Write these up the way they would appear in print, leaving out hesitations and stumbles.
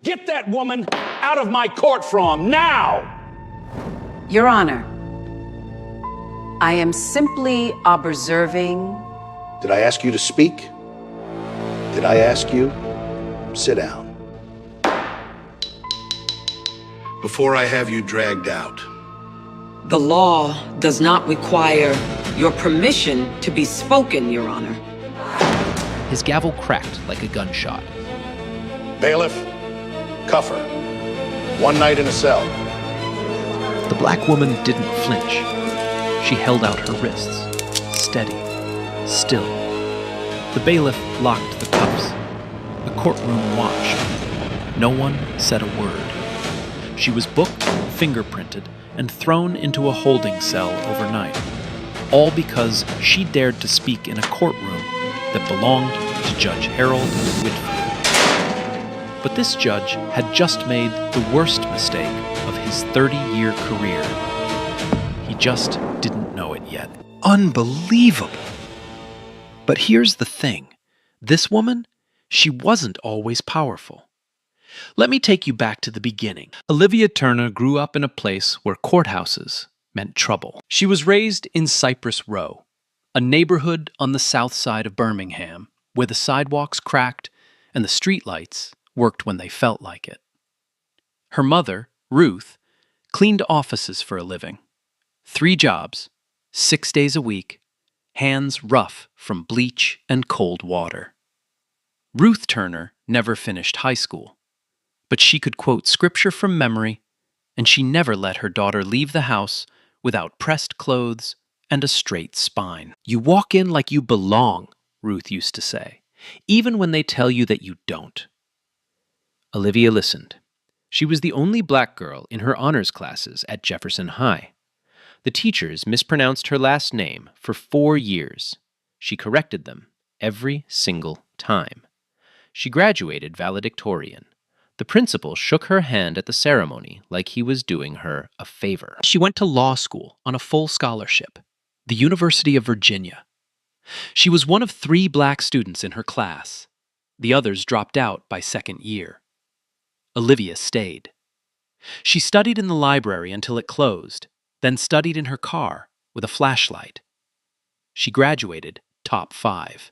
Get that woman out of my court from now! Your Honor, I am simply observing. Did I ask you to speak? Did I ask you? Sit down. Before I have you dragged out. The law does not require your permission to be spoken, Your Honor. His gavel cracked like a gunshot. Bailiff, cuff her. 1 night in a cell. The black woman didn't flinch. She held out her wrists, steady, still. The bailiff locked the cuffs. The courtroom watched. No one said a word. She was booked, fingerprinted, and thrown into a holding cell overnight, all because she dared to speak in a courtroom that belonged to Judge Harold Whitfield. But this judge had just made the worst mistake of his 30-year career. He just didn't know it yet. Unbelievable! But here's the thing. This woman, she wasn't always powerful. Let me take you back to the beginning. Olivia Turner grew up in a place where courthouses meant trouble. She was raised in Cypress Row, a neighborhood on the south side of Birmingham, where the sidewalks cracked and the streetlights worked when they felt like it. Her mother, Ruth, cleaned offices for a living. 3 jobs, 6 days a week, hands rough from bleach and cold water. Ruth Turner never finished high school, but she could quote scripture from memory, and she never let her daughter leave the house without pressed clothes and a straight spine. You walk in like you belong, Ruth used to say, even when they tell you that you don't. Olivia listened. She was the only black girl in her honors classes at Jefferson High. The teachers mispronounced her last name for 4 years. She corrected them every single time. She graduated valedictorian. The principal shook her hand at the ceremony like he was doing her a favor. She went to law school on a full scholarship, the University of Virginia. She was one of 3 black students in her class. The others dropped out by 2nd year. Olivia stayed. She studied in the library until it closed, then studied in her car with a flashlight. She graduated top 5.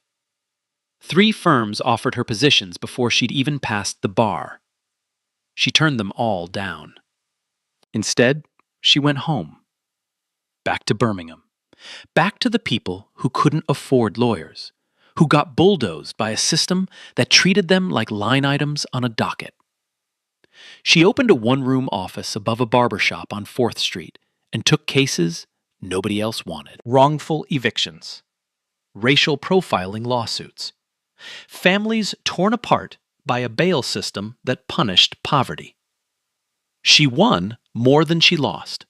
3 firms offered her positions before she'd even passed the bar. She turned them all down. Instead, she went home. Back to Birmingham. Back to the people who couldn't afford lawyers, who got bulldozed by a system that treated them like line items on a docket. She opened a 1-room office above a barber shop on 4th Street and took cases nobody else wanted. Wrongful evictions, racial profiling lawsuits, families torn apart by a bail system that punished poverty. She won more than she lost,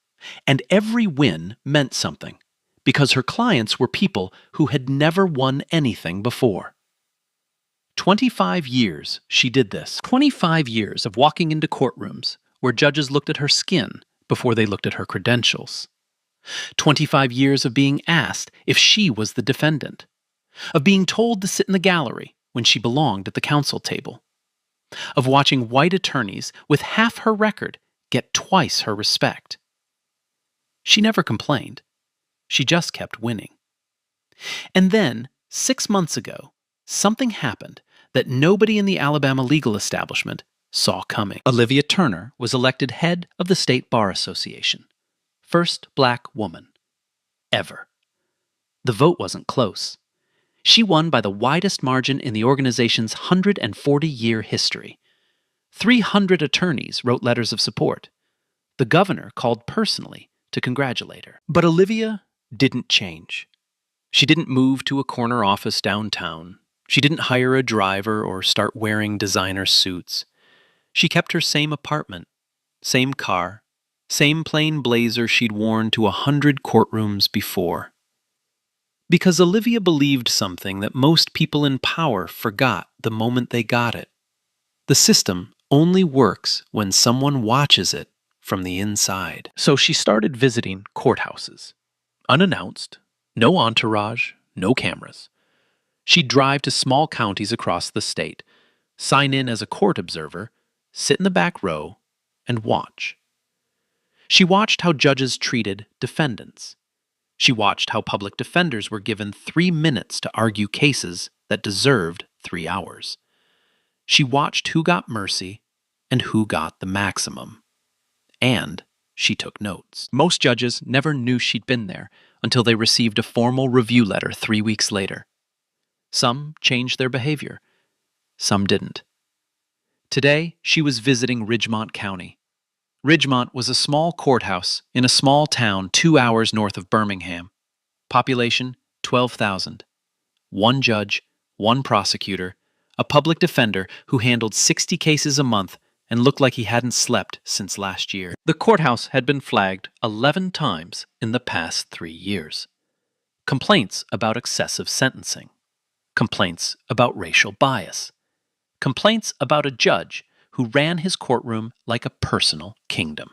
and every win meant something, because her clients were people who had never won anything before. 25 years she did this. 25 years of walking into courtrooms where judges looked at her skin before they looked at her credentials. 25 years of being asked if she was the defendant, of being told to sit in the gallery when she belonged at the counsel table, of watching white attorneys with half her record get twice her respect. She never complained. She just kept winning. And then, 6 months ago, something happened that nobody in the Alabama legal establishment saw coming. Olivia Turner was elected head of the State Bar Association. First black woman. Ever. The vote wasn't close. She won by the widest margin in the organization's 140-year history. 300 attorneys wrote letters of support. The governor called personally to congratulate her. But Olivia didn't change. She didn't move to a corner office downtown. She didn't hire a driver or start wearing designer suits. She kept her same apartment, same car, same plain blazer she'd worn to 100 courtrooms before. Because Olivia believed something that most people in power forgot the moment they got it. The system only works when someone watches it from the inside. So she started visiting courthouses. Unannounced, no entourage, no cameras. She'd drive to small counties across the state, sign in as a court observer, sit in the back row and watch. She watched how judges treated defendants. She watched how public defenders were given 3 minutes to argue cases that deserved 3 hours. She watched who got mercy and who got the maximum. And she took notes. Most judges never knew she'd been there until they received a formal review letter 3 weeks later. Some changed their behavior. Some didn't. Today, she was visiting Ridgemont County. Ridgemont was a small courthouse in a small town 2 hours north of Birmingham. Population 12,000. One judge, one prosecutor, a public defender who handled 60 cases a month and looked like he hadn't slept since last year. The courthouse had been flagged 11 times in the past 3 years. Complaints about excessive sentencing. Complaints about racial bias. Complaints about a judge who ran his courtroom like a personal kingdom.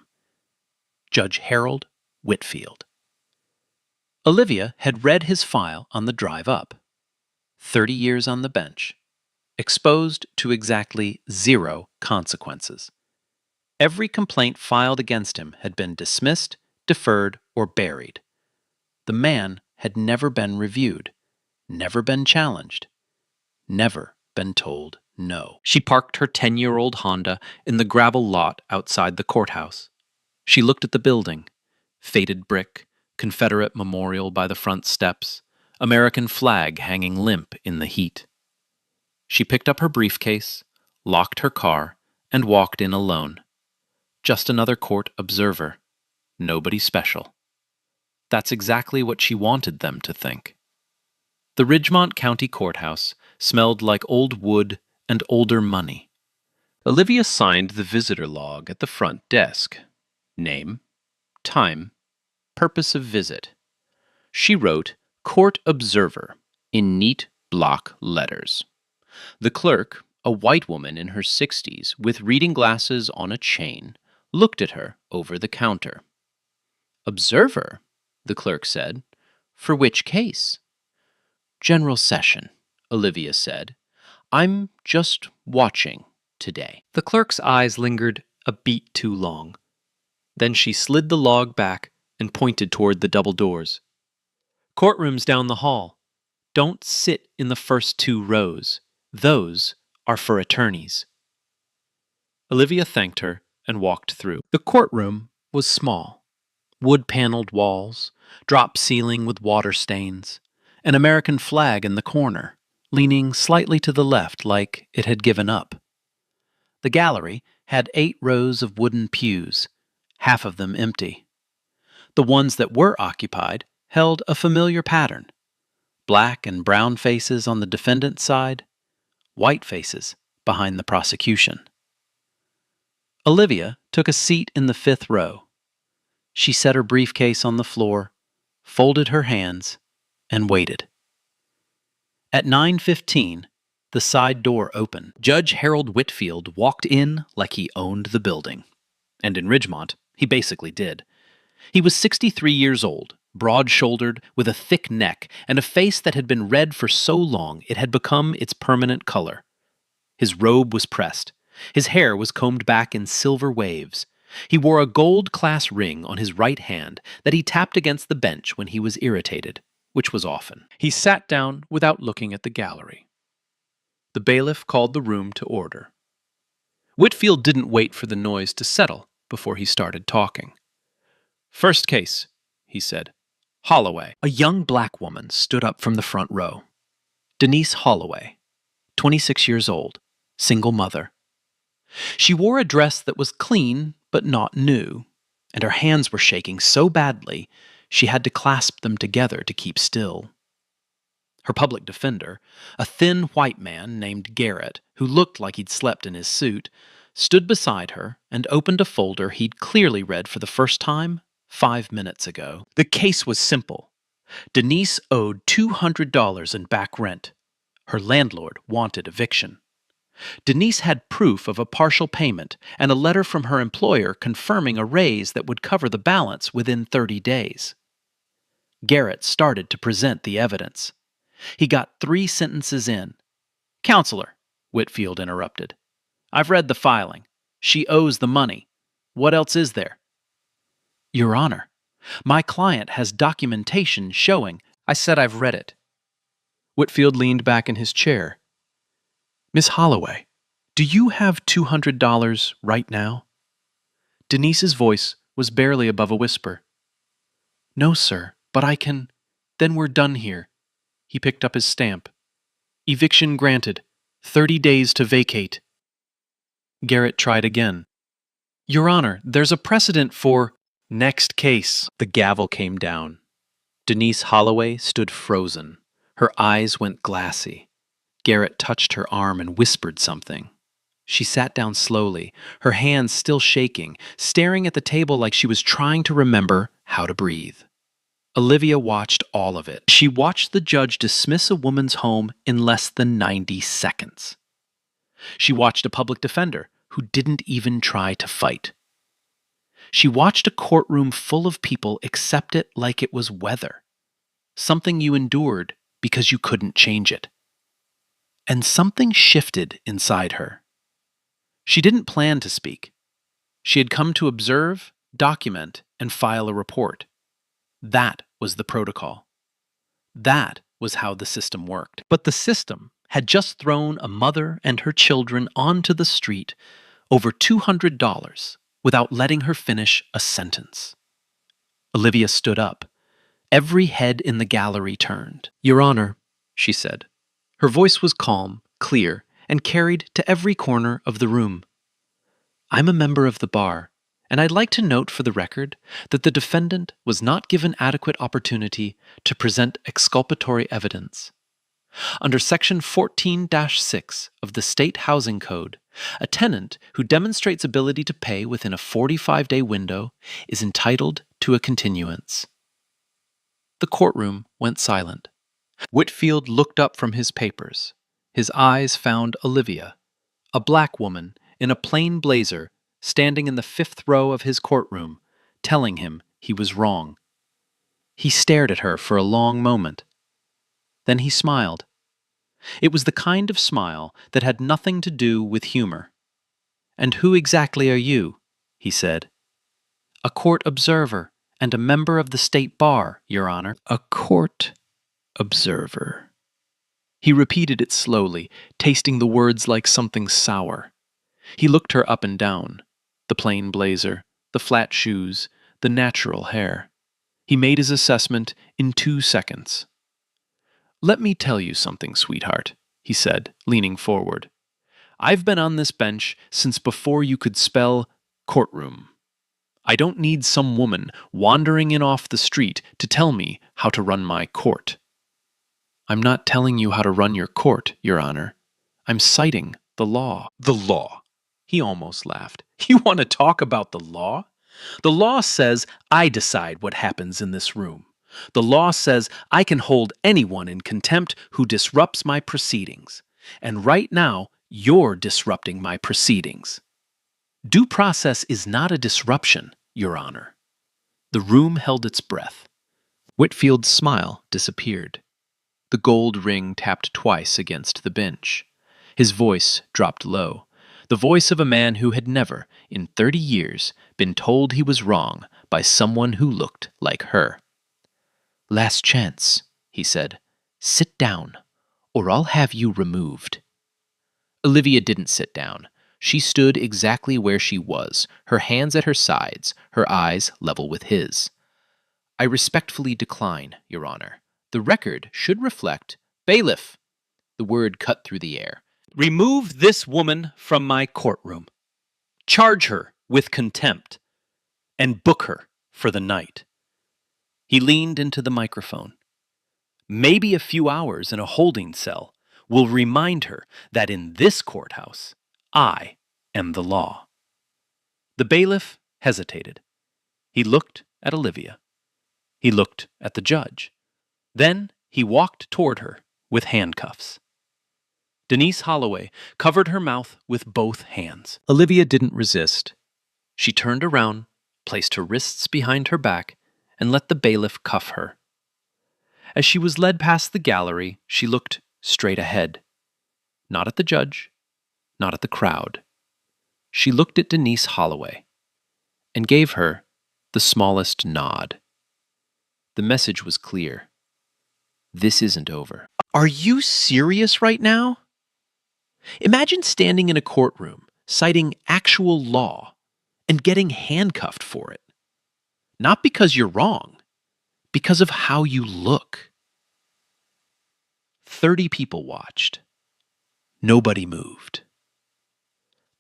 Judge Harold Whitfield. Olivia had read his file on the drive up. 30 years on the bench. Exposed to exactly 0 consequences. Every complaint filed against him had been dismissed, deferred, or buried. The man had never been reviewed, never been challenged, never been told no. She parked her 10-year-old Honda in the gravel lot outside the courthouse. She looked at the building. Faded brick, Confederate memorial by the front steps, American flag hanging limp in the heat. She picked up her briefcase, locked her car, and walked in alone. Just another court observer. Nobody special. That's exactly what she wanted them to think. The Ridgemont County Courthouse smelled like old wood and older money. Olivia signed the visitor log at the front desk. Name, time, purpose of visit. She wrote, Court Observer, in neat block letters. The clerk, a white woman in her 60s with reading glasses on a chain, looked at her over the counter. Observer, the clerk said. For which case? General Session, Olivia said. I'm just watching today. The clerk's eyes lingered a beat too long. Then she slid the log back and pointed toward the double doors. Courtrooms down the hall. Don't sit in the first 2 rows. Those are for attorneys. Olivia thanked her and walked through. The courtroom was small. Wood-paneled walls, drop ceiling with water stains, an American flag in the corner, leaning slightly to the left like it had given up. The gallery had 8 rows of wooden pews, half of them empty. The ones that were occupied held a familiar pattern. Black and brown faces on the defendant's side, white faces behind the prosecution. Olivia took a seat in the 5th row. She set her briefcase on the floor, folded her hands, and waited. At 9:15, the side door opened. Judge Harold Whitfield walked in like he owned the building. And in Ridgemont, he basically did. He was 63 years old, broad-shouldered, with a thick neck, and a face that had been red for so long it had become its permanent color. His robe was pressed. His hair was combed back in silver waves. He wore a gold class ring on his right hand that he tapped against the bench when he was irritated, which was often. He sat down without looking at the gallery. The bailiff called the room to order. Whitfield didn't wait for the noise to settle before he started talking. First case, he said. Holloway. A young black woman stood up from the front row. Denise Holloway, 26 years old, single mother. She wore a dress that was clean but not new, and her hands were shaking so badly she had to clasp them together to keep still. Her public defender, a thin white man named Garrett, who looked like he'd slept in his suit, stood beside her and opened a folder he'd clearly read for the first time 5 minutes ago. The case was simple. Denise owed $200 in back rent. Her landlord wanted eviction. Denise had proof of a partial payment and a letter from her employer confirming a raise that would cover the balance within 30 days. Garrett started to present the evidence. He got 3 sentences in. "Counselor," Whitfield interrupted, "I've read the filing. She owes the money. What else is there? Your Honor, my client has documentation showing. I said I've read it. Whitfield leaned back in his chair. Miss Holloway, do you have $200 right now? Denise's voice was barely above a whisper. No, sir, but I can. Then we're done here. He picked up his stamp. Eviction granted. 30 days to vacate. Garrett tried again. Your Honor, there's a precedent for... Next case. The gavel came down. Denise Holloway stood frozen. Her eyes went glassy. Garrett touched her arm and whispered something. She sat down slowly, her hands still shaking, staring at the table like she was trying to remember how to breathe. Olivia watched all of it. She watched the judge dismiss a woman's home in less than 90 seconds. She watched a public defender who didn't even try to fight. She watched a courtroom full of people accept it like it was weather, something you endured because you couldn't change it. And something shifted inside her. She didn't plan to speak. She had come to observe, document, and file a report. That was the protocol. That was how the system worked. But the system had just thrown a mother and her children onto the street over $200 without letting her finish a sentence. Olivia stood up. Every head in the gallery turned. Your Honor, she said. Her voice was calm, clear, and carried to every corner of the room. I'm a member of the bar, and I'd like to note for the record that the defendant was not given adequate opportunity to present exculpatory evidence. Under Section 14-6 of the State Housing Code, a tenant who demonstrates ability to pay within a 45-day window is entitled to a continuance. The courtroom went silent. Whitfield looked up from his papers. His eyes found Olivia, a black woman in a plain blazer, standing in the 5th row of his courtroom, telling him he was wrong. He stared at her for a long moment. Then he smiled. It was the kind of smile that had nothing to do with humor. And who exactly are you? He said. A court observer and a member of the state bar, Your Honor. A court observer. He repeated it slowly, tasting the words like something sour. He looked her up and down. The plain blazer, the flat shoes, the natural hair. He made his assessment in 2 seconds. Let me tell you something, sweetheart, he said, leaning forward. I've been on this bench since before you could spell courtroom. I don't need some woman wandering in off the street to tell me how to run my court. I'm not telling you how to run your court, Your Honor. I'm citing the law. The law. He almost laughed. You want to talk about the law? The law says I decide what happens in this room. The law says I can hold anyone in contempt who disrupts my proceedings. And right now, you're disrupting my proceedings. Due process is not a disruption, Your Honor. The room held its breath. Whitfield's smile disappeared. The gold ring tapped twice against the bench. His voice dropped low, the voice of a man who had never, in 30 years, been told he was wrong by someone who looked like her. Last chance, he said. Sit down, or I'll have you removed. Olivia didn't sit down. She stood exactly where she was, her hands at her sides, her eyes level with his. I respectfully decline, Your Honor. The record should reflect... Bailiff! The word cut through the air. Remove this woman from my courtroom. Charge her with contempt. And book her for the night. He leaned into the microphone. Maybe a few hours in a holding cell will remind her that in this courthouse, I am the law. The bailiff hesitated. He looked at Olivia. He looked at the judge. Then he walked toward her with handcuffs. Denise Holloway covered her mouth with both hands. Olivia didn't resist. She turned around, placed her wrists behind her back, and let the bailiff cuff her. As she was led past the gallery, she looked straight ahead. Not at the judge, not at the crowd. she looked at Denise Holloway and gave her the smallest nod. The message was clear. This isn't over. Are you serious right now? Imagine standing in a courtroom, citing actual law, and getting handcuffed for it. Not because you're wrong, because of how you look. 30 people watched. Nobody moved.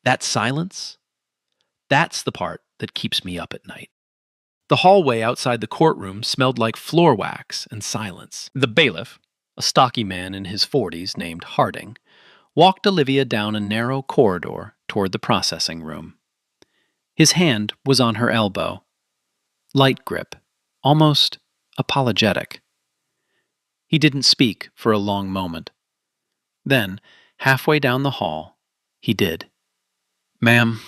That silence, that's the part that keeps me up at night. The hallway outside the courtroom smelled like floor wax and silence. The bailiff, a stocky man in his 40s named Harding, walked Olivia down a narrow corridor toward the processing room. His hand was on her elbow. Light grip, almost apologetic. He didn't speak for a long moment. Then, halfway down the hall, he did. "Ma'am,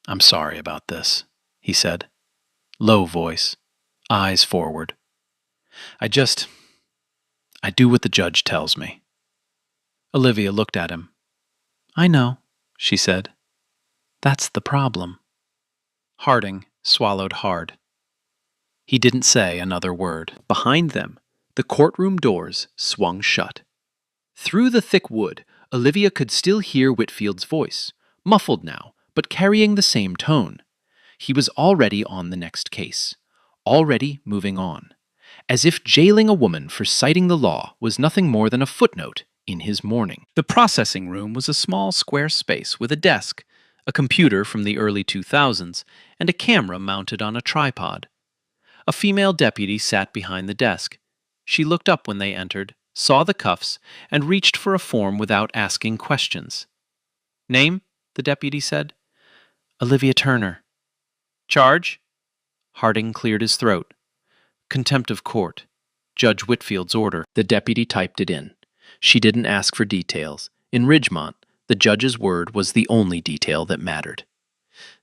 I'm sorry about this," he said. Low voice, eyes forward. I do what the judge tells me." Olivia looked at him. "I know," she said. "That's the problem." Harding swallowed hard. He didn't say another word. Behind them, the courtroom doors swung shut. Through the thick wood, Olivia could still hear Whitfield's voice, muffled now, but carrying the same tone. He was already on the next case, already moving on, as if jailing a woman for citing the law was nothing more than a footnote in his mourning. The processing room was a small square space with a desk, a computer from the early 2000s, and a camera mounted on a tripod. A female deputy sat behind the desk. She looked up when they entered, saw the cuffs, and reached for a form without asking questions. "Name?" the deputy said. "Olivia Turner." "Charge?" Harding cleared his throat. "Contempt of court. Judge Whitfield's order." The deputy typed it in. She didn't ask for details. In Ridgemont, the judge's word was the only detail that mattered.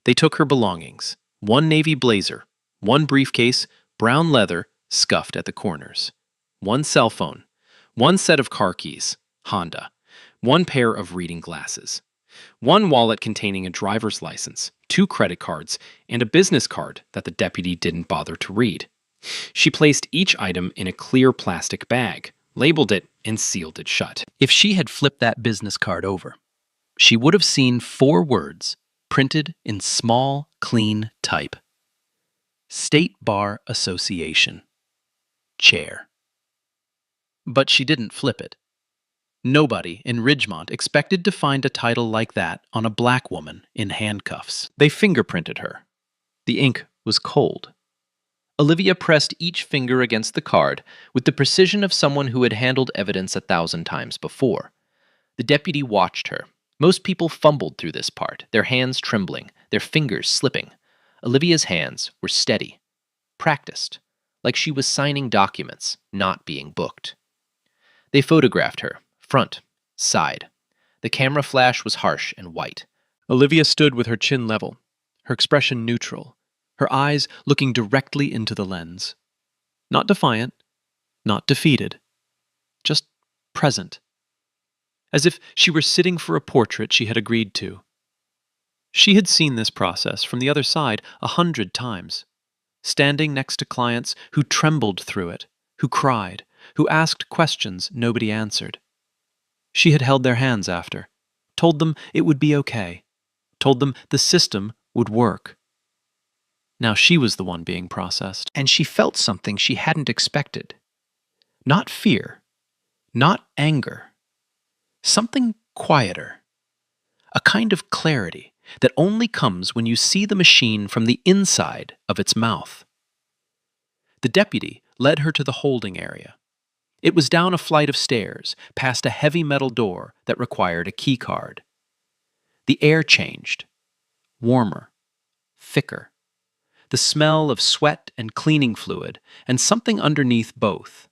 They took her belongings. One navy blazer, one briefcase, brown leather, scuffed at the corners. One cell phone, one set of car keys, Honda, one pair of reading glasses, one wallet containing a driver's license, 2 credit cards, and a business card that the deputy didn't bother to read. She placed each item in a clear plastic bag, labeled it, and sealed it shut. If she had flipped that business card over, she would have seen 4 words printed in small, clean type. State Bar Association. Chair. But she didn't flip it. Nobody in Ridgemont expected to find a title like that on a black woman in handcuffs. They fingerprinted her. The ink was cold. Olivia pressed each finger against the card with the precision of someone who had handled evidence 1,000 times before. The deputy watched her. Most people fumbled through this part, their hands trembling, their fingers slipping. Olivia's hands were steady, practiced, like she was signing documents, not being booked. They photographed her, front, side. The camera flash was harsh and white. Olivia stood with her chin level, her expression neutral, her eyes looking directly into the lens. Not defiant, not defeated, just present. As if she were sitting for a portrait she had agreed to. She had seen this process from the other side 100 times, standing next to clients who trembled through it, who cried, who asked questions nobody answered. She had held their hands after, told them it would be okay, told them the system would work. Now she was the one being processed, and she felt something she hadn't expected. Not fear, not anger, something quieter, a kind of clarity that only comes when you see the machine from the inside of its mouth. The deputy led her to the holding area. It was down a flight of stairs, past a heavy metal door that required a key card. The air changed, warmer, thicker. The smell of sweat and cleaning fluid, and something underneath both.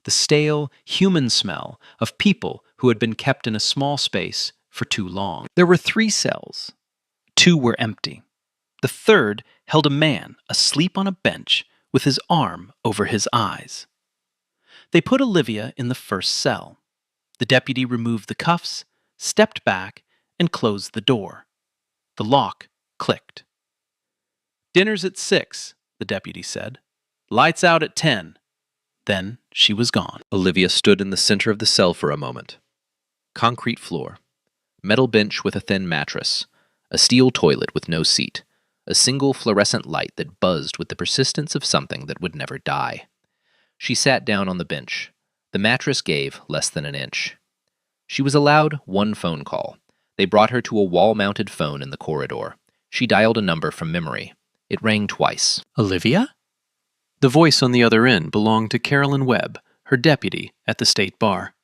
The stale, human smell of people who had been kept in a small space for too long. There were 3 cells. 2 were empty. The third held a man asleep on a bench with his arm over his eyes. They put Olivia in the first cell. The deputy removed the cuffs, stepped back, and closed the door. The lock clicked. "Dinner's at 6, the deputy said. "Lights out at 10. Then she was gone. Olivia stood in the center of the cell for a moment. Concrete floor, metal bench with a thin mattress, a steel toilet with no seat, a single fluorescent light that buzzed with the persistence of something that would never die. She sat down on the bench. The mattress gave less than an inch. She was allowed one phone call. They brought her to a wall-mounted phone in the corridor. She dialed a number from memory. It rang twice. "Olivia?" The voice on the other end belonged to Carolyn Webb, her deputy at the state bar.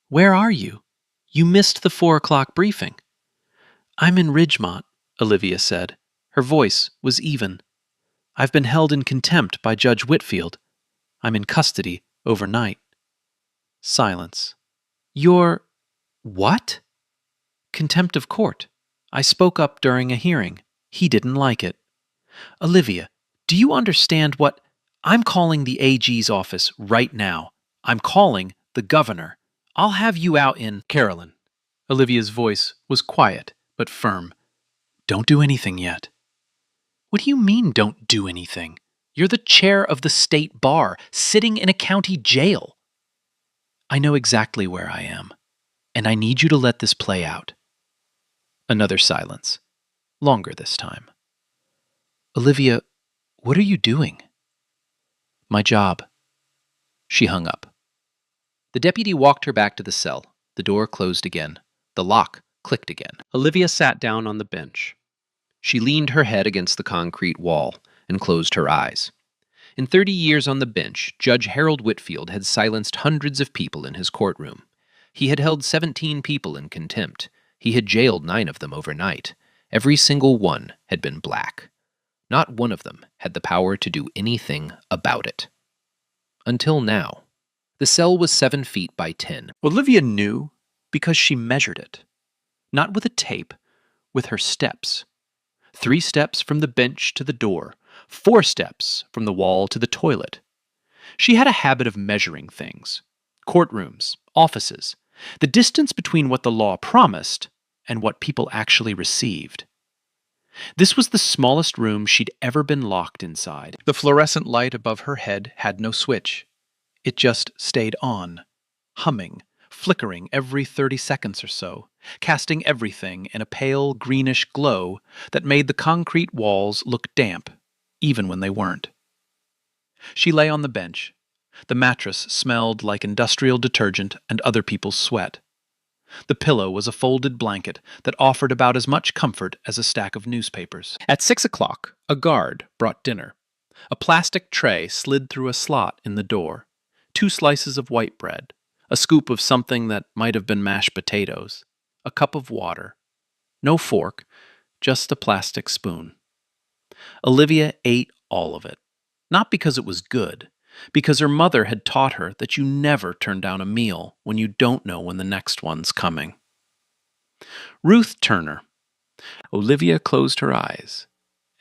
"Where are you? You missed the 4 o'clock briefing." "I'm in Ridgemont," Olivia said. Her voice was even. "I've been held in contempt by Judge Whitfield. I'm in custody overnight." Silence. "You're... what?" "Contempt of court. I spoke up during a hearing. He didn't like it." "Olivia, do you understand what... I'm calling the AG's office right now. I'm calling the governor. I'll have you out in..." "Carolyn." Olivia's voice was quiet but firm. "Don't do anything yet." "What do you mean, don't do anything? You're the chair of the state bar, sitting in a county jail." "I know exactly where I am, and I need you to let this play out." Another silence. Longer this time. "Olivia, what are you doing?" "My job." She hung up. The deputy walked her back to the cell. The door closed again. The lock clicked again. Olivia sat down on the bench. She leaned her head against the concrete wall and closed her eyes. In 30 years on the bench, Judge Harold Whitfield had silenced hundreds of people in his courtroom. He had held 17 people in contempt. He had jailed 9 of them overnight. Every single one had been black. Not one of them had the power to do anything about it. Until now. The cell was 7 feet by 10. Olivia knew because she measured it. Not with a tape, with her steps. 3 steps from the bench to the door, 4 steps from the wall to the toilet. She had a habit of measuring things. Courtrooms, offices, the distance between what the law promised and what people actually received. This was the smallest room she'd ever been locked inside. The fluorescent light above her head had no switch. It just stayed on, humming, flickering every 30 seconds or so, casting everything in a pale greenish glow that made the concrete walls look damp, even when they weren't. She lay on the bench. The mattress smelled like industrial detergent and other people's sweat. The pillow was a folded blanket that offered about as much comfort as a stack of newspapers. At 6 o'clock, a guard brought dinner. A plastic tray slid through a slot in the door. 2 slices of white bread, a scoop of something that might have been mashed potatoes, a cup of water. No fork, just a plastic spoon. Olivia ate all of it. Not because it was good, because her mother had taught her that you never turn down a meal when you don't know when the next one's coming. Ruth Turner. Olivia closed her eyes,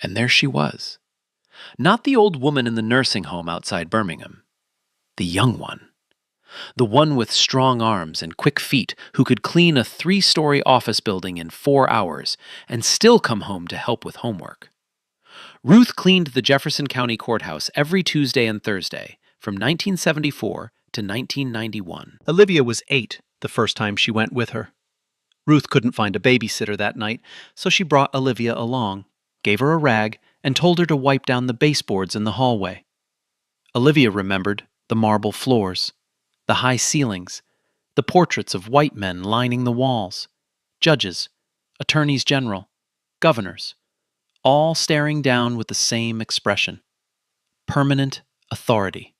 and there she was. Not the old woman in the nursing home outside Birmingham. The young one. The one with strong arms and quick feet who could clean a 3-story office building in 4 hours and still come home to help with homework. Ruth cleaned the Jefferson County Courthouse every Tuesday and Thursday from 1974 to 1991. Olivia was 8 the first time she went with her. Ruth couldn't find a babysitter that night, so she brought Olivia along, gave her a rag, and told her to wipe down the baseboards in the hallway. Olivia remembered the marble floors, the high ceilings, the portraits of white men lining the walls, judges, attorneys general, governors, all staring down with the same expression. Permanent authority.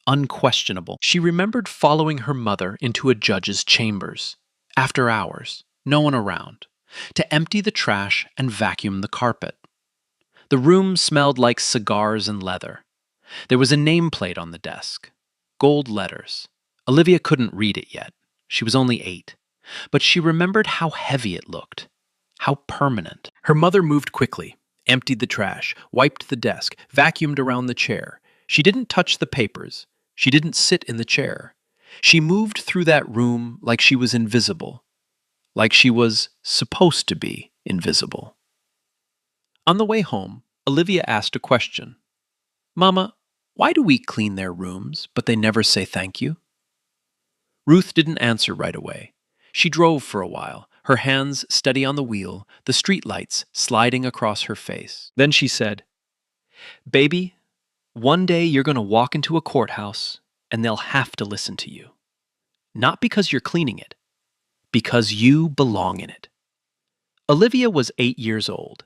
Unquestionable. She remembered following her mother into a judge's chambers, after hours, no one around, to empty the trash and vacuum the carpet. The room smelled like cigars and leather. There was a nameplate on the desk. Gold letters. Olivia couldn't read it yet. She was only 8. But she remembered how heavy it looked. How permanent. Her mother moved quickly, emptied the trash, wiped the desk, vacuumed around the chair. She didn't touch the papers. She didn't sit in the chair. She moved through that room like she was invisible. Like she was supposed to be invisible. On the way home, Olivia asked a question. Mama, why do we clean their rooms, but they never say thank you? Ruth didn't answer right away. She drove for a while, her hands steady on the wheel, the streetlights sliding across her face. Then she said, Baby, one day you're going to walk into a courthouse and they'll have to listen to you. Not because you're cleaning it, because you belong in it. Olivia was 8 years old.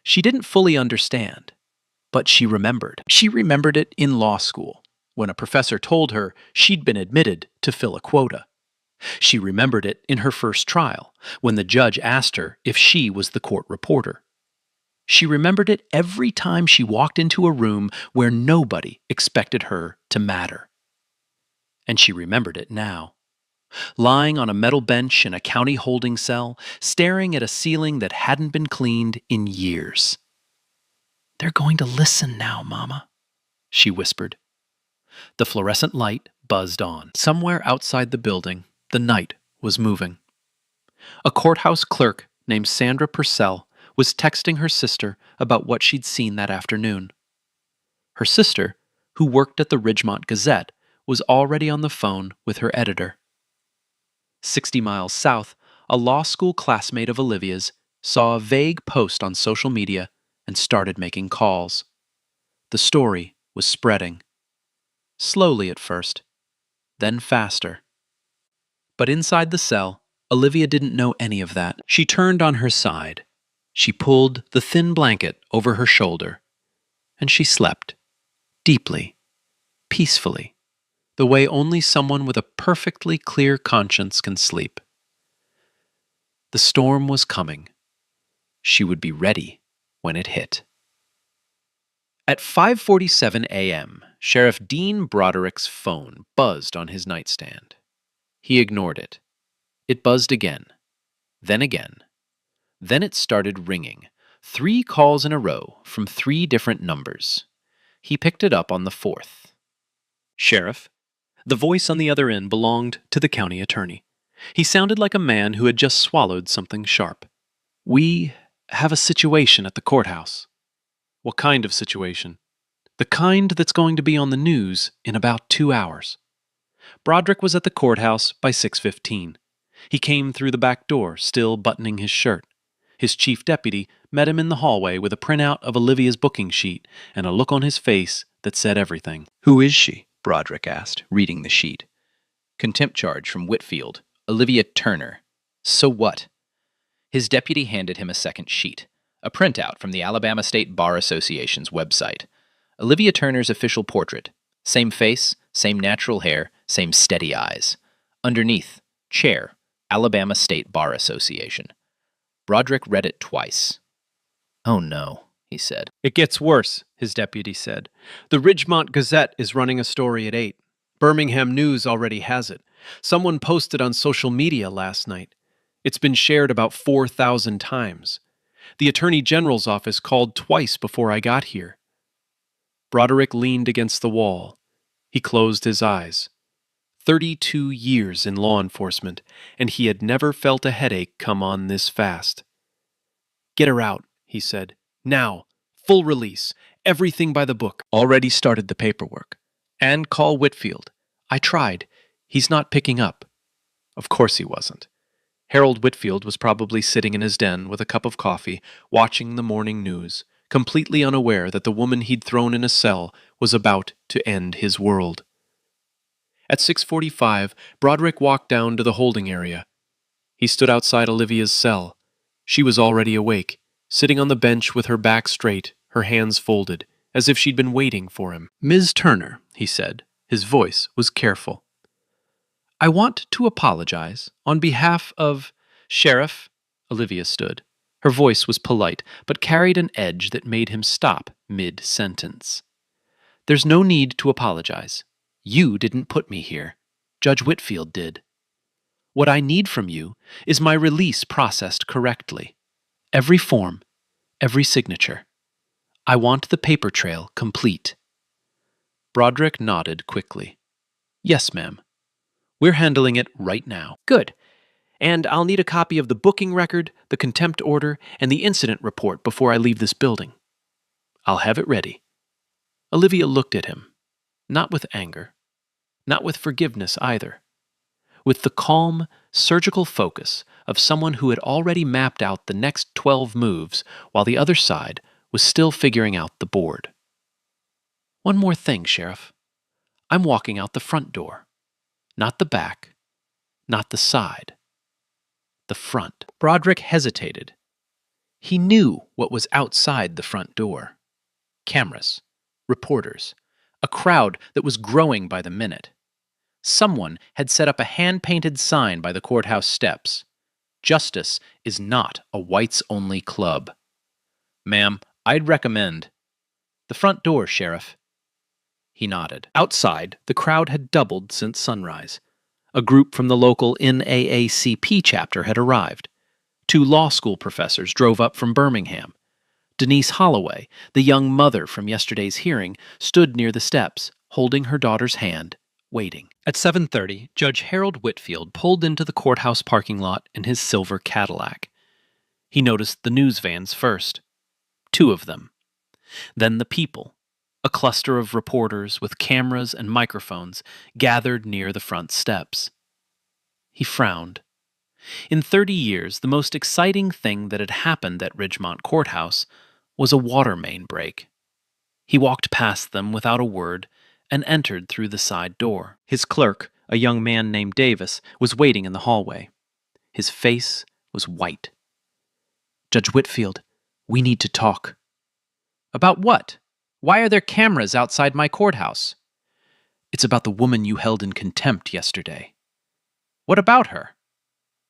She didn't fully understand, but she remembered. She remembered it in law school, when a professor told her she'd been admitted to fill a quota. She remembered it in her first trial, when the judge asked her if she was the court reporter. She remembered it every time she walked into a room where nobody expected her to matter. And she remembered it now. Lying on a metal bench in a county holding cell, staring at a ceiling that hadn't been cleaned in years. They're going to listen now, Mama, she whispered. The fluorescent light buzzed on. Somewhere outside the building, the night was moving. A courthouse clerk named Sandra Purcell was texting her sister about what she'd seen that afternoon. Her sister, who worked at the Ridgemont Gazette, was already on the phone with her editor. 60 miles south, a law school classmate of Olivia's saw a vague post on social media and started making calls. The story was spreading. Slowly at first, then faster. But inside the cell, Olivia didn't know any of that. She turned on her side. She pulled the thin blanket over her shoulder, and she slept, deeply, peacefully, the way only someone with a perfectly clear conscience can sleep. The storm was coming. She would be ready when it hit. At 5:47 a.m., Sheriff Dean Broderick's phone buzzed on his nightstand. He ignored it. It buzzed again, then again. Then it started ringing, 3 calls in a row from 3 different numbers. He picked it up on the 4th. Sheriff? The voice on the other end belonged to the county attorney. He sounded like a man who had just swallowed something sharp. We have a situation at the courthouse. What kind of situation? The kind that's going to be on the news in about 2 hours. Broderick was at the courthouse by 6:15. He came through the back door, still buttoning his shirt. His chief deputy met him in the hallway with a printout of Olivia's booking sheet and a look on his face that said everything. Who is she? Broderick asked, reading the sheet. Contempt charge from Whitfield. Olivia Turner. So what? His deputy handed him a second sheet, a printout from the Alabama State Bar Association's website. Olivia Turner's official portrait. Same face, same natural hair, same steady eyes. Underneath, chair, Alabama State Bar Association. Broderick read it twice. Oh no, he said. It gets worse, his deputy said. The Ridgemont Gazette is running a story at 8. Birmingham News already has it. Someone posted on social media last night. It's been shared about 4,000 times. The Attorney General's office called twice before I got here. Broderick leaned against the wall. He closed his eyes. 32 years in law enforcement, and he had never felt a headache come on this fast. Get her out, he said. Now. Full release. Everything by the book. Already started the paperwork. And call Whitfield. I tried. He's not picking up. Of course he wasn't. Harold Whitfield was probably sitting in his den with a cup of coffee, watching the morning news, completely unaware that the woman he'd thrown in a cell was about to end his world. At 6:45, Broderick walked down to the holding area. He stood outside Olivia's cell. She was already awake, sitting on the bench with her back straight, her hands folded, as if she'd been waiting for him. Ms. Turner, he said. His voice was careful. I want to apologize on behalf of Sheriff. Olivia stood. Her voice was polite, but carried an edge that made him stop mid-sentence. There's no need to apologize. You didn't put me here. Judge Whitfield did. What I need from you is my release processed correctly. Every form, every signature. I want the paper trail complete. Broderick nodded quickly. Yes, ma'am. We're handling it right now. Good. And I'll need a copy of the booking record, the contempt order, and the incident report before I leave this building. I'll have it ready." Olivia looked at him, not with anger, not with forgiveness either, with the calm, surgical focus of someone who had already mapped out the next 12 moves while the other side was still figuring out the board. "One more thing, Sheriff. I'm walking out the front door. Not the back, not the side. The front." Broderick hesitated. He knew what was outside the front door. Cameras, reporters, a crowd that was growing by the minute. Someone had set up a hand-painted sign by the courthouse steps. "Justice is not a whites-only club." "Ma'am, I'd recommend—" "The front door, Sheriff." He nodded. Outside, the crowd had doubled since sunrise. A group from the local NAACP chapter had arrived. 2 law school professors drove up from Birmingham. Denise Holloway, the young mother from yesterday's hearing, stood near the steps, holding her daughter's hand, waiting. At 7:30, Judge Harold Whitfield pulled into the courthouse parking lot in his silver Cadillac. He noticed the news vans first. 2 of them. Then the people, a cluster of reporters with cameras and microphones gathered near the front steps. He frowned. In 30 years, the most exciting thing that had happened at Ridgemont Courthouse was a water main break. He walked past them without a word and entered through the side door. His clerk, a young man named Davis, was waiting in the hallway. His face was white. "Judge Whitfield, we need to talk." "About what? Why are there cameras outside my courthouse?" "It's about the woman you held in contempt yesterday." "What about her?"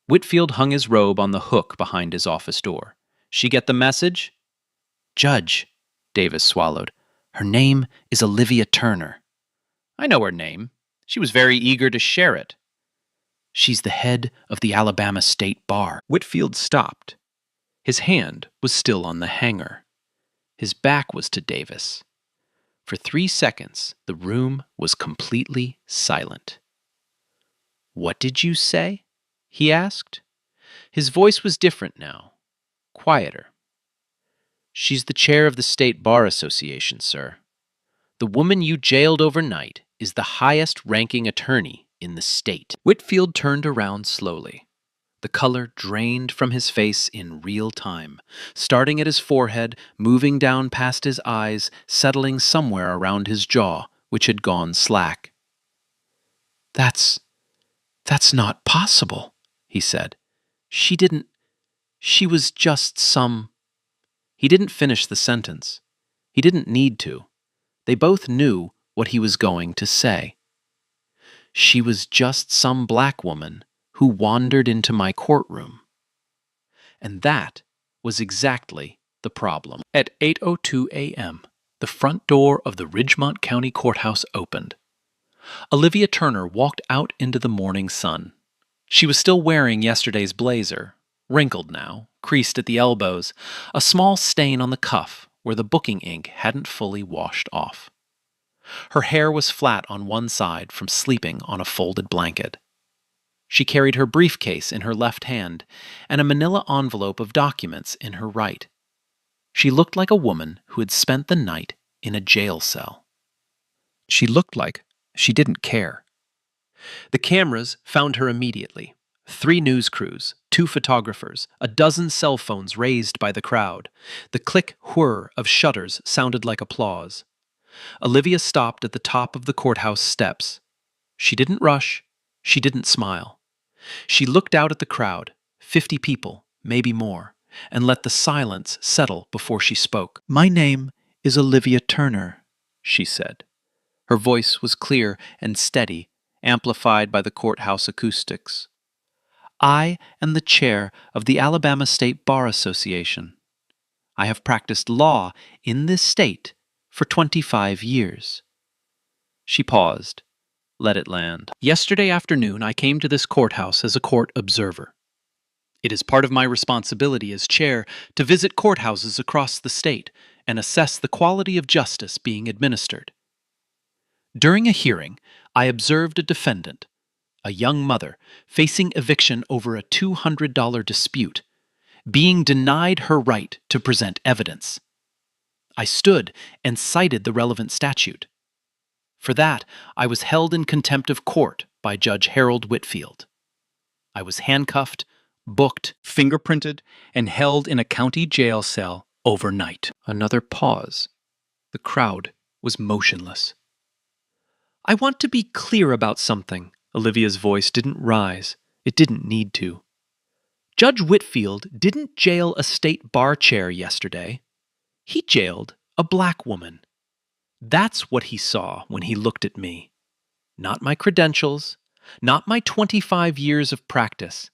Whitfield hung his robe on the hook behind his office door. "She get the message?" "Judge," Davis swallowed, "her name is Olivia Turner." "I know her name. She was very eager to share it." "She's the head of the Alabama State Bar." Whitfield stopped. His hand was still on the hanger. His back was to Davis. For 3 seconds, the room was completely silent. "What did you say?" he asked. His voice was different now, quieter. "She's the chair of the State Bar Association, sir. The woman you jailed overnight is the highest-ranking attorney in the state." Whitfield turned around slowly. The color drained from his face in real time, starting at his forehead, moving down past his eyes, settling somewhere around his jaw, which had gone slack. That's not possible," he said. She was just some—" He didn't finish the sentence. He didn't need to. They both knew what he was going to say. "She was just some black woman who wandered into my courtroom." And that was exactly the problem. At 8:02 a.m., the front door of the Ridgemont County Courthouse opened. Olivia Turner walked out into the morning sun. She was still wearing yesterday's blazer, wrinkled now, creased at the elbows, a small stain on the cuff where the booking ink hadn't fully washed off. Her hair was flat on one side from sleeping on a folded blanket. She carried her briefcase in her left hand and a manila envelope of documents in her right. She looked like a woman who had spent the night in a jail cell. She looked like she didn't care. The cameras found her immediately. 3 news crews, 2 photographers, a dozen cell phones raised by the crowd. The click-whir of shutters sounded like applause. Olivia stopped at the top of the courthouse steps. She didn't rush. She didn't smile. She looked out at the crowd, 50 people, maybe more, and let the silence settle before she spoke. "My name is Olivia Turner," she said. Her voice was clear and steady, amplified by the courthouse acoustics. "I am the chair of the Alabama State Bar Association. I have practiced law in this state for 25 years. She paused, let it land. "Yesterday afternoon, I came to this courthouse as a court observer. It is part of my responsibility as chair to visit courthouses across the state and assess the quality of justice being administered. During a hearing, I observed a defendant, a young mother, facing eviction over a $200 dispute, being denied her right to present evidence. I stood and cited the relevant statute. For that, I was held in contempt of court by Judge Harold Whitfield. I was handcuffed, booked, fingerprinted, and held in a county jail cell overnight. Another pause. The crowd was motionless. I want to be clear about something. Olivia's voice didn't rise. It didn't need to. Judge Whitfield didn't jail a state bar chair yesterday. He jailed a black woman. That's what he saw when he looked at me. Not my credentials, not my 25 years of practice,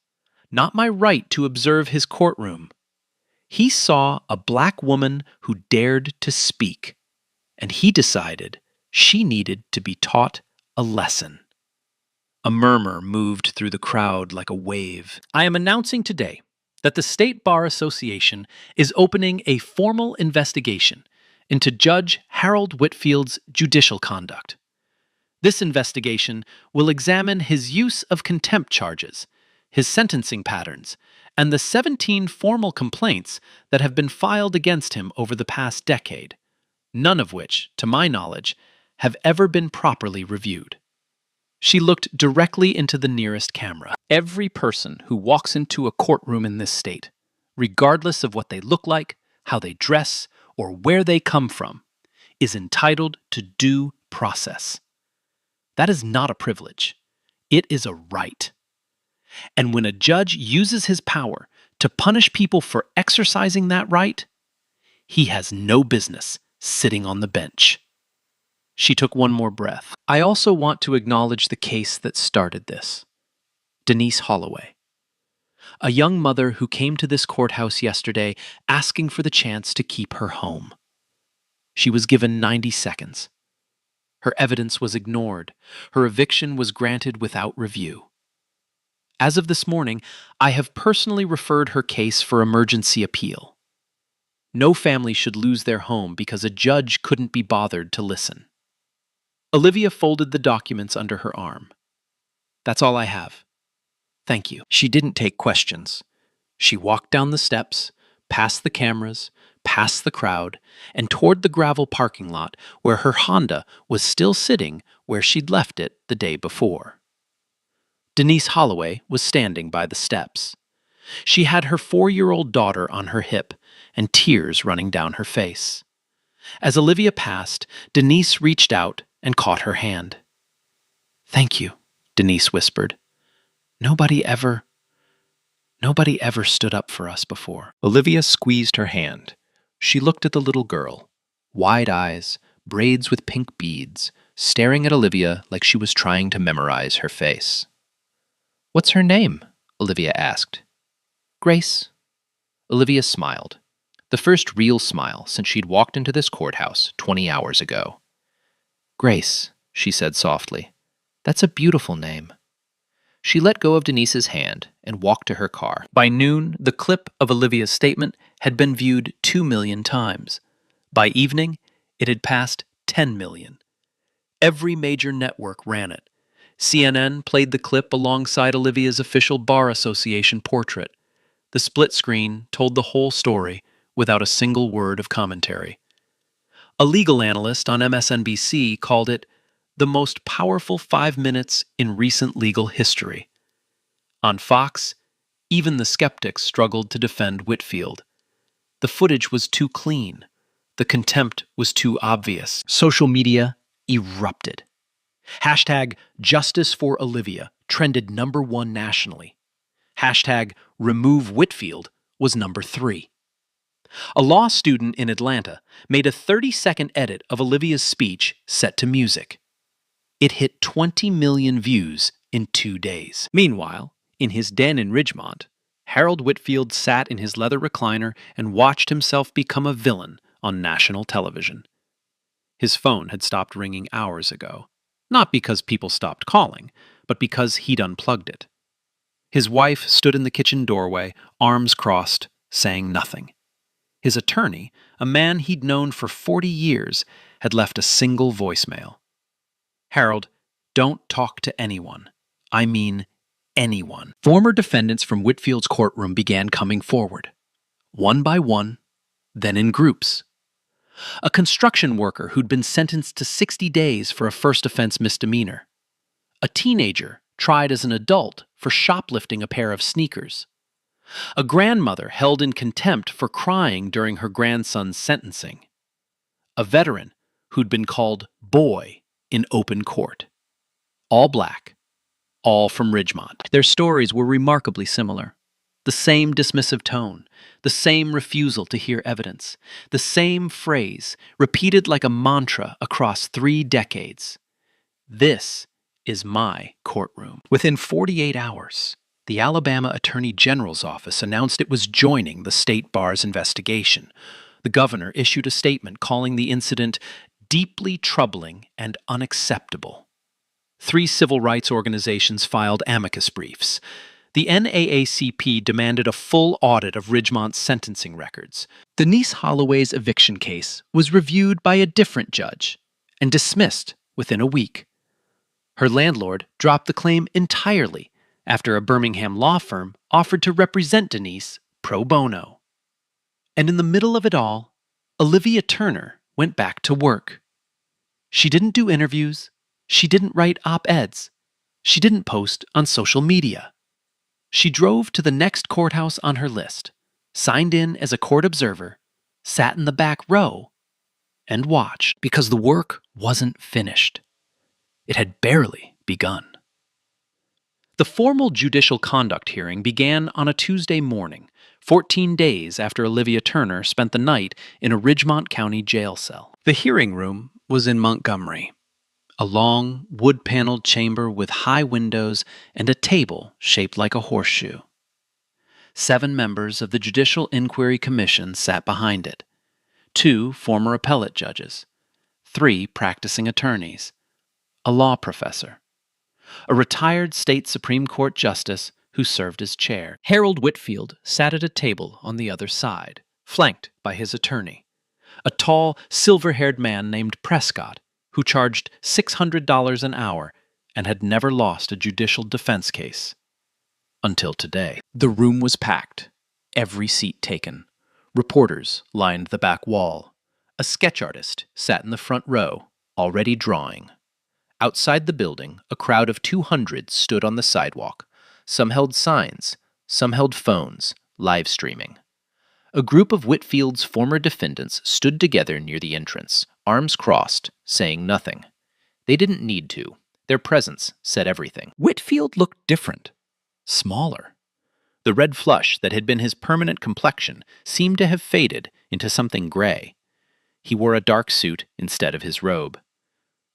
not my right to observe his courtroom. He saw a black woman who dared to speak, and he decided she needed to be taught a lesson. A murmur moved through the crowd like a wave. I am announcing today that the State Bar Association is opening a formal investigation into Judge Harold Whitfield's judicial conduct. This investigation will examine his use of contempt charges, his sentencing patterns, and the 17 formal complaints that have been filed against him over the past decade, none of which, to my knowledge, have ever been properly reviewed. She looked directly into the nearest camera. Every person who walks into a courtroom in this state, regardless of what they look like, how they dress, or where they come from, is entitled to due process. That is not a privilege. It is a right. And when a judge uses his power to punish people for exercising that right, he has no business sitting on the bench. She took one more breath. I also want to acknowledge the case that started this. Denise Holloway. A young mother who came to this courthouse yesterday asking for the chance to keep her home. She was given 90 seconds. Her evidence was ignored. Her eviction was granted without review. As of this morning, I have personally referred her case for emergency appeal. No family should lose their home because a judge couldn't be bothered to listen. Olivia folded the documents under her arm. That's all I have. Thank you. She didn't take questions. She walked down the steps, past the cameras, past the crowd, and toward the gravel parking lot where her Honda was still sitting where she'd left it the day before. Denise Holloway was standing by the steps. She had her 4-year-old daughter on her hip and tears running down her face. As Olivia passed, Denise reached out and caught her hand. Thank you, Denise whispered. Nobody ever stood up for us before. Olivia squeezed her hand. She looked at the little girl, wide eyes, braids with pink beads, staring at Olivia like she was trying to memorize her face. What's her name? Olivia asked. Grace. Olivia smiled. The first real smile since she'd walked into this courthouse 20 hours ago. Grace, she said softly. That's a beautiful name. She let go of Denise's hand and walked to her car. By noon, the clip of Olivia's statement had been viewed 2 million times. By evening, it had passed 10 million. Every major network ran it. CNN played the clip alongside Olivia's official Bar Association portrait. The split screen told the whole story without a single word of commentary. A legal analyst on MSNBC called it the most powerful 5 minutes in recent legal history. On Fox, even the skeptics struggled to defend Whitfield. The footage was too clean. The contempt was too obvious. Social media erupted. Hashtag Justice for Olivia trended #1 nationally. Hashtag Remove Whitfield was #3. A law student in Atlanta made a 30-second edit of Olivia's speech set to music. It hit 20 million views in 2 days. Meanwhile, in his den in Ridgemont, Harold Whitfield sat in his leather recliner and watched himself become a villain on national television. His phone had stopped ringing hours ago, not because people stopped calling, but because he'd unplugged it. His wife stood in the kitchen doorway, arms crossed, saying nothing. His attorney, a man he'd known for 40 years, had left a single voicemail. Harold, don't talk to anyone. I mean anyone. Former defendants from Whitfield's courtroom began coming forward, one by one, then in groups. a construction worker who'd been sentenced to 60 days for a first offense misdemeanor, a teenager tried as an adult for shoplifting a pair of sneakers, a grandmother held in contempt for crying during her grandson's sentencing, a veteran who'd been called boy in open court. All black, all from Ridgemont. Their stories were remarkably similar. The same dismissive tone, the same refusal to hear evidence, the same phrase repeated like a mantra across 3 decades. This is my courtroom. Within 48 hours, the Alabama Attorney General's office announced it was joining the state bar's investigation. The governor issued a statement calling the incident deeply troubling and unacceptable. 3 civil rights organizations filed amicus briefs. The NAACP demanded a full audit of Ridgemont's sentencing records. Denise Holloway's eviction case was reviewed by a different judge and dismissed within a week. Her landlord dropped the claim entirely after a Birmingham law firm offered to represent Denise pro bono. And in the middle of it all, Olivia Turner went back to work. She didn't do interviews. She didn't write op-eds. She didn't post on social media. She drove to the next courthouse on her list, signed in as a court observer, sat in the back row, and watched because the work wasn't finished. It had barely begun. The formal judicial conduct hearing began on a Tuesday morning, 14 days after Olivia Turner spent the night in a Ridgemont County jail cell. The hearing room was in Montgomery, a long, wood-paneled chamber with high windows and a table shaped like a horseshoe. 7 members of the Judicial Inquiry Commission sat behind it. 2 former appellate judges, 3 practicing attorneys, a law professor, a retired state Supreme Court justice who served as chair. Harold Whitfield sat at a table on the other side, flanked by his attorney, a tall, silver-haired man named Prescott, who charged $600 an hour and had never lost a judicial defense case. Until today. The room was packed, every seat taken. Reporters lined the back wall. A sketch artist sat in the front row, already drawing. Outside the building, a crowd of 200 stood on the sidewalk. Some held signs, some held phones, live streaming. A group of Whitfield's former defendants stood together near the entrance, arms crossed, saying nothing. They didn't need to. Their presence said everything. Whitfield looked different, smaller. The red flush that had been his permanent complexion seemed to have faded into something gray. He wore a dark suit instead of his robe.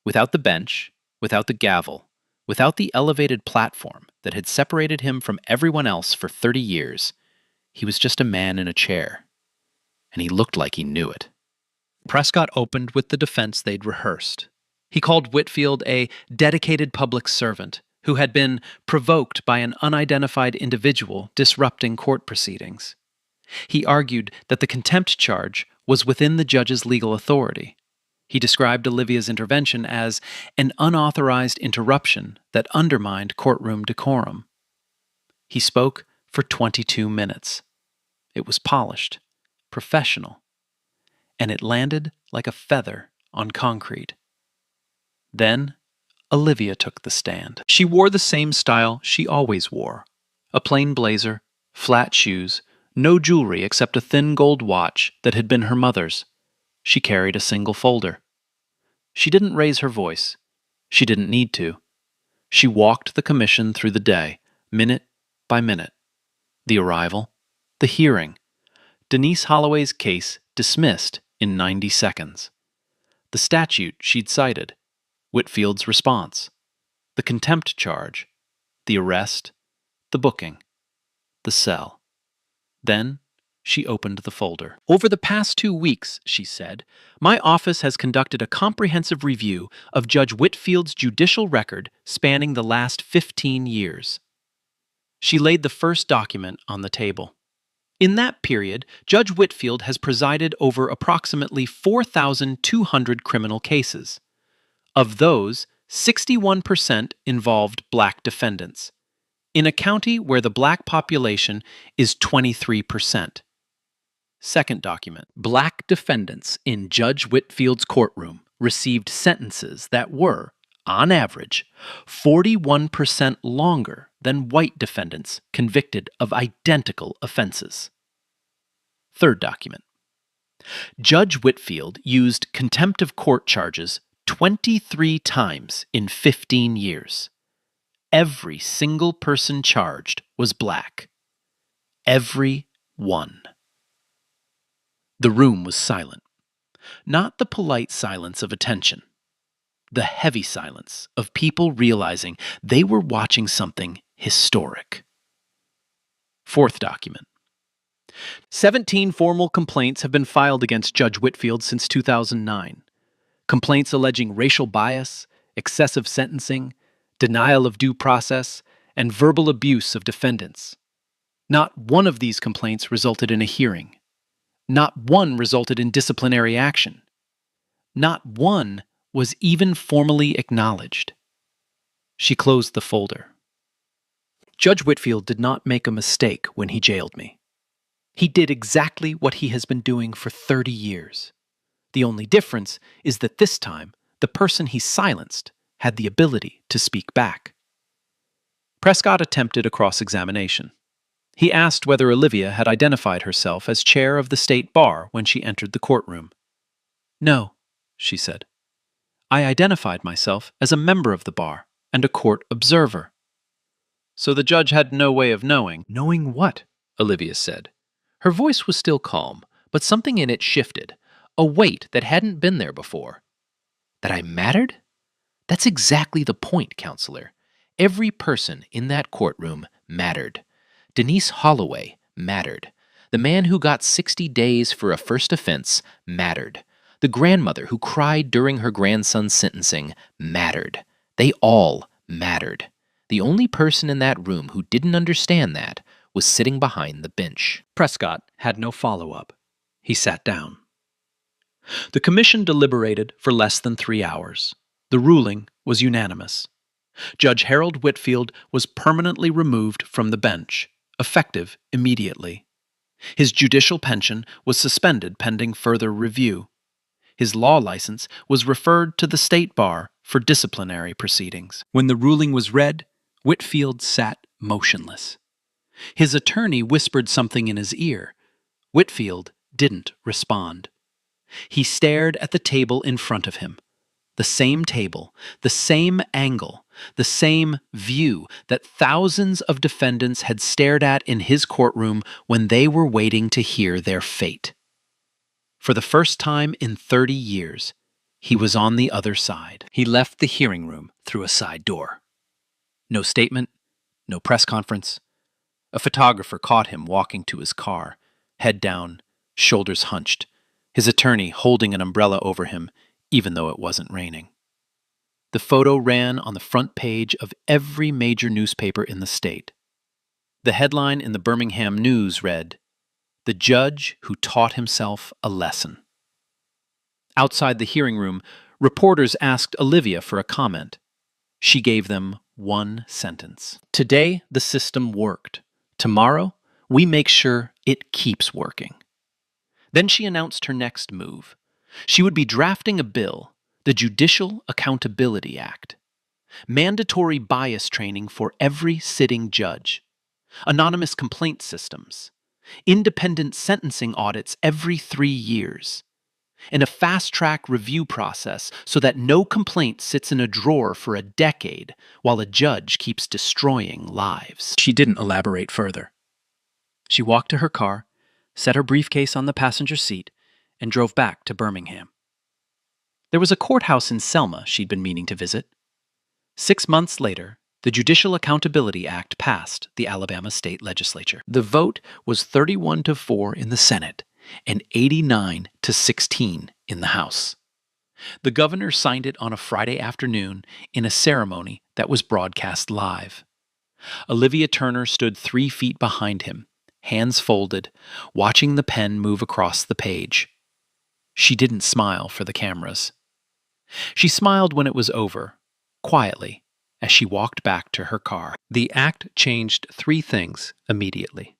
Without the bench, without the gavel, without the elevated platform that had separated him from everyone else for 30 years, he was just a man in a chair. And he looked like he knew it. Prescott opened with the defense they'd rehearsed. He called Whitfield a dedicated public servant who had been provoked by an unidentified individual disrupting court proceedings. He argued that the contempt charge was within the judge's legal authority. He described Olivia's intervention as an unauthorized interruption that undermined courtroom decorum. He spoke for 22 minutes. It was polished, professional, and it landed like a feather on concrete. Then, Olivia took the stand. She wore the same style she always wore. A plain blazer, flat shoes, no jewelry except a thin gold watch that had been her mother's. She carried a single folder. She didn't raise her voice. She didn't need to. She walked the commission through the day, minute by minute. The arrival, the hearing, Denise Holloway's case dismissed in 90 seconds. The statute she'd cited, Whitfield's response, the contempt charge, the arrest, the booking, the cell. Then she opened the folder. Over the past 2 weeks, she said, my office has conducted a comprehensive review of Judge Whitfield's judicial record spanning the last 15 years. She laid the first document on the table. In that period, Judge Whitfield has presided over approximately 4,200 criminal cases. Of those, 61% involved black defendants, in a county where the black population is 23%. Second document. Black defendants in Judge Whitfield's courtroom received sentences that were, on average, 41% longer than white defendants convicted of identical offenses. Third document. Judge Whitfield used contempt of court charges 23 times in 15 years. Every single person charged was black. Every one. The room was silent. Not the polite silence of attention. The heavy silence of people realizing they were watching something historic. Fourth document. 17 formal complaints have been filed against Judge Whitfield since 2009. Complaints alleging racial bias, excessive sentencing, denial of due process, and verbal abuse of defendants. Not one of these complaints resulted in a hearing. Not one resulted in disciplinary action. Not one was even formally acknowledged. She closed the folder. Judge Whitfield did not make a mistake when he jailed me. He did exactly what he has been doing for 30 years. The only difference is that this time, the person he silenced had the ability to speak back. Prescott attempted a cross-examination. He asked whether Olivia had identified herself as chair of the state bar when she entered the courtroom. "No," she said. "I identified myself as a member of the bar and a court observer." So the judge had no way of knowing. "Knowing what?" Olivia said. Her voice was still calm, but something in it shifted, a weight that hadn't been there before. That I mattered? That's exactly the point, counselor. Every person in that courtroom mattered. Denise Holloway mattered. The man who got 60 days for a first offense mattered. The grandmother who cried during her grandson's sentencing mattered. They all mattered. The only person in that room who didn't understand that was sitting behind the bench. Prescott had no follow-up. He sat down. The commission deliberated for less than 3 hours. The ruling was unanimous. Judge Harold Whitfield was permanently removed from the bench, effective immediately. His judicial pension was suspended pending further review. His law license was referred to the state bar for disciplinary proceedings. When the ruling was read, Whitfield sat motionless. His attorney whispered something in his ear. Whitfield didn't respond. He stared at the table in front of him. The same table, the same angle, the same view that thousands of defendants had stared at in his courtroom when they were waiting to hear their fate. For the first time in 30 years, he was on the other side. He left the hearing room through a side door. No statement, no press conference. A photographer caught him walking to his car, head down, shoulders hunched, his attorney holding an umbrella over him, even though it wasn't raining. The photo ran on the front page of every major newspaper in the state. The headline in the Birmingham News read, "The Judge Who Taught Himself a Lesson." Outside the hearing room, reporters asked Olivia for a comment. She gave them one sentence. "Today, the system worked. Tomorrow, we make sure it keeps working." Then she announced her next move. She would be drafting a bill, the Judicial Accountability Act. Mandatory bias training for every sitting judge. Anonymous complaint systems. Independent sentencing audits every 3 years. And a fast-track review process so that no complaint sits in a drawer for a decade while a judge keeps destroying lives. She didn't elaborate further. She walked to her car, set her briefcase on the passenger seat, and drove back to Birmingham. There was a courthouse in Selma she'd been meaning to visit. 6 months later, the Judicial Accountability Act passed the Alabama State Legislature. The vote was 31-4 in the Senate and 89-16 in the House. The governor signed it on a Friday afternoon in a ceremony that was broadcast live. Olivia Turner stood 3 feet behind him, hands folded, watching the pen move across the page. She didn't smile for the cameras. She smiled when it was over, quietly, as she walked back to her car. The act changed 3 things immediately.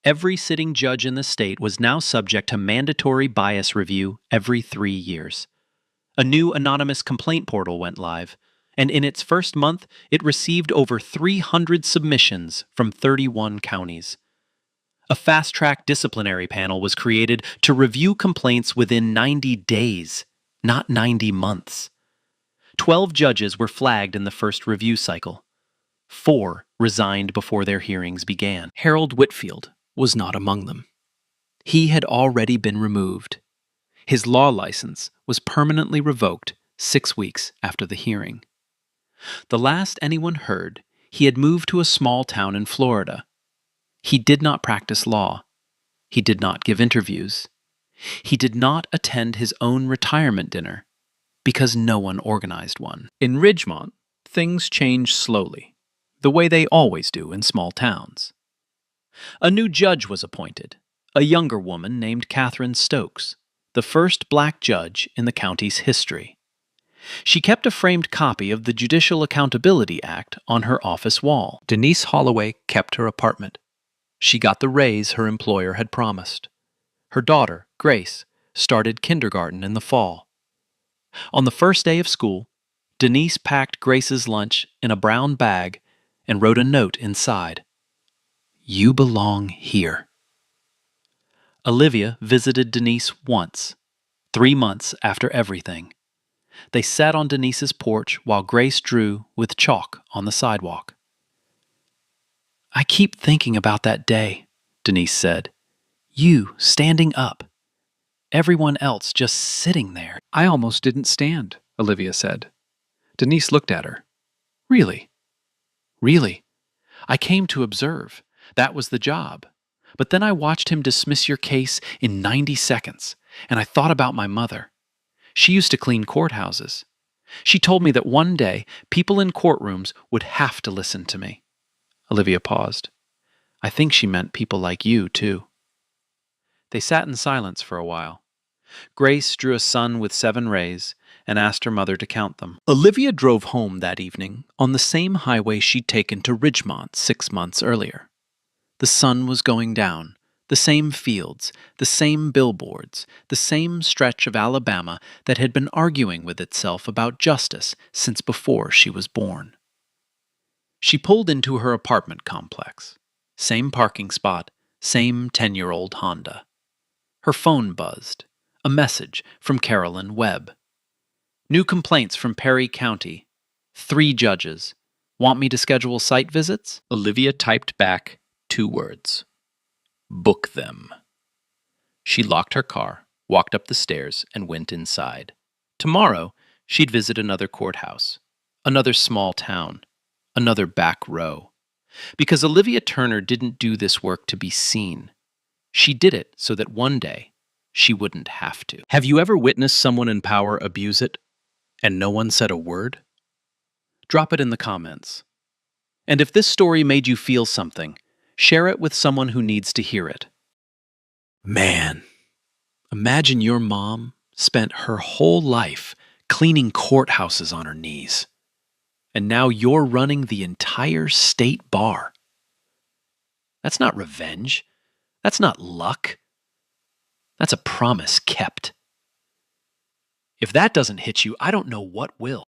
Every sitting judge in the state was now subject to mandatory bias review every 3 years. A new anonymous complaint portal went live, and in its first month, it received over 300 submissions from 31 counties. A fast-track disciplinary panel was created to review complaints within 90 days, not 90 months. 12 judges were flagged in the first review cycle. 4 resigned before their hearings began. Harold Whitfield was not among them. He had already been removed. His law license was permanently revoked 6 weeks after the hearing. The last anyone heard, he had moved to a small town in Florida. He did not practice law. He did not give interviews. He did not attend his own retirement dinner because no one organized one. In Ridgemont, things changed slowly, the way they always do in small towns. A new judge was appointed, a younger woman named Catherine Stokes, the first black judge in the county's history. She kept a framed copy of the Judicial Accountability Act on her office wall. Denise Holloway kept her apartment. She got the raise her employer had promised. Her daughter, Grace, started kindergarten in the fall. On the first day of school, Denise packed Grace's lunch in a brown bag and wrote a note inside. "You belong here." Olivia visited Denise once, 3 months after everything. They sat on Denise's porch while Grace drew with chalk on the sidewalk. "I keep thinking about that day," Denise said. "You standing up. Everyone else just sitting there." I almost didn't stand, Olivia said. Denise looked at her. "Really? "Really? I came to observe. That was the job. But then I watched him dismiss your case in 90 seconds, and I thought about my mother. She used to clean courthouses. She told me that one day people in courtrooms would have to listen to me." Olivia paused. "I think she meant people like you, too." They sat in silence for a while. Grace drew a sun with 7 rays and asked her mother to count them. Olivia drove home that evening on the same highway she'd taken to Ridgemont 6 months earlier. The sun was going down, the same fields, the same billboards, the same stretch of Alabama that had been arguing with itself about justice since before she was born. She pulled into her apartment complex. Same parking spot, same 10-year-old Honda. Her phone buzzed. A message from Carolyn Webb. "New complaints from Perry County. 3 judges. Want me to schedule site visits?" Olivia typed back 2 words. "Book them." She locked her car, walked up the stairs, and went inside. Tomorrow, she'd visit another courthouse, another small town, another back row. Because Olivia Turner didn't do this work to be seen. She did it so that one day, she wouldn't have to. Have you ever witnessed someone in power abuse it, and no one said a word? Drop it in the comments. And if this story made you feel something, share it with someone who needs to hear it. Man, imagine your mom spent her whole life cleaning courthouses on her knees, and now you're running the entire state bar. That's not revenge. That's not luck. That's a promise kept. If that doesn't hit you, I don't know what will.